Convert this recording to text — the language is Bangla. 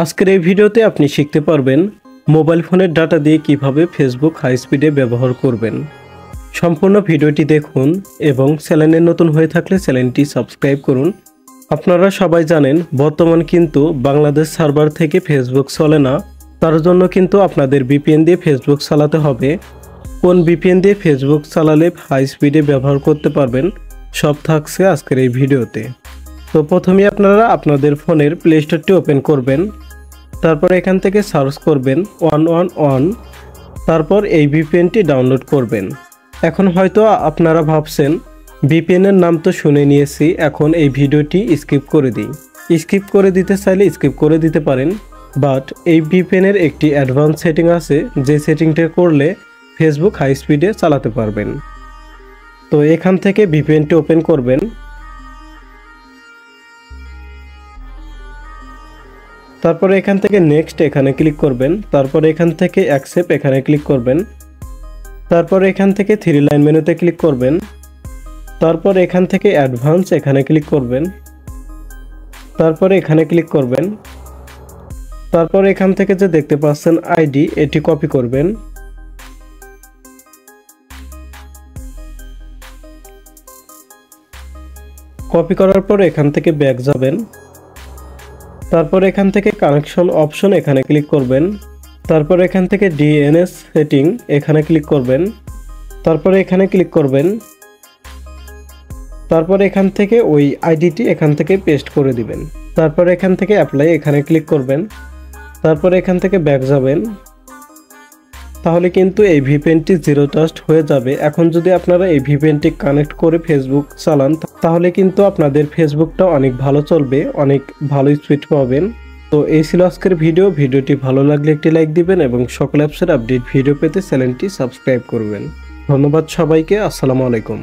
আজকের এই ভিডিওতে আপনি শিখতে পারবেন মোবাইল ফোনের ডাটা দিয়ে কিভাবে ফেসবুক হাই স্পিডে ব্যবহার করবেন। সম্পূর্ণ ভিডিওটি দেখুন এবং চ্যানেলে নতুন হয়ে থাকলে চ্যানেলটি সাবস্ক্রাইব করুন। আপনারা সবাই জানেন বর্তমান কিন্তু বাংলাদেশ সার্ভার থেকে ফেসবুক চলে না, তার জন্য কিন্তু আপনাদের ভিপিএন দিয়ে ফেসবুক চালাতে হবে। কোন ভিপিএন দিয়ে ফেসবুক চালালে হাই স্পিডে ব্যবহার করতে পারবেন সব থাকছে আজকের এই ভিডিওতে। তো প্রথমে আপনারা আপনাদের ফোনের প্লে স্টোরটি ওপেন করবেন, তারপর এখান থেকে সার্চ করবেন 111, তারপর এই ভিপিএনটি ডাউনলোড করবেন। এখন হয়তো আপনারা ভাবছেন ভিপিএনের নাম তো শুনে নিয়েছি, এখন এই ভিডিওটি স্কিপ করে দিই। স্কিপ করে দিতে চাইলে স্কিপ করে দিতে পারেন, বাট এই ভিপিএনের একটি অ্যাডভান্স সেটিং আছে যে সেটিংটা করলে ফেসবুক হাই স্পিডে চালাতে পারবেন। তো এখান থেকে ভিপিএনটি ওপেন করবেন, তারপরে এখান থেকে নেক্সট এখানে ক্লিক করবেন, তারপরে এখান থেকে অ্যাকসেপ্ট এখানে ক্লিক করবেন, তারপরে এখান থেকে থ্রি লাইন মেনুতে ক্লিক করবেন, তারপর এখান থেকে অ্যাডভান্স এখানে ক্লিক করবেন, তারপরে এখানে ক্লিক করবেন, তারপর এখান থেকে যে দেখতে পাচ্ছেন আইডি এটি কপি করবেন, কপি করার পর এখান থেকে ব্যাক যাবেন, তারপর এখান থেকে কানেকশন অপশন এখানে ক্লিক করবেন, তারপর এখান থেকে ডিএনএস সেটিং এখানে ক্লিক করবেন, তারপর এখানে ক্লিক করবেন, তারপর এখান থেকে ওই আইডিটি এখান থেকে পেস্ট করে দিবেন, তারপর এখান থেকে অ্যাপ্লাই এখানে ক্লিক করবেন, তারপর এখান থেকে ব্যাক যাবেন। তাহলে কিন্তু এই ভিপিএনটি জিরো ট্রাস্ট হয়ে যাবে। এখন যদি আপনারা এই ভিপিএনটি কানেক্ট করে ফেসবুক চালান তাহলে কিন্তু আপনাদের ফেসবুকটা অনেক ভালো চলবে, অনেক ভালো স্পিড পাবেন। তো এই ছিল আজকের ভিডিওটি ভালো লাগলে একটি লাইক দিবেন এবং সকল অ্যাপসের আপডেট ভিডিও পেতে চ্যানেলটি সাবস্ক্রাইব করবেন। ধন্যবাদ সবাইকে, আসসালামু আলাইকুম।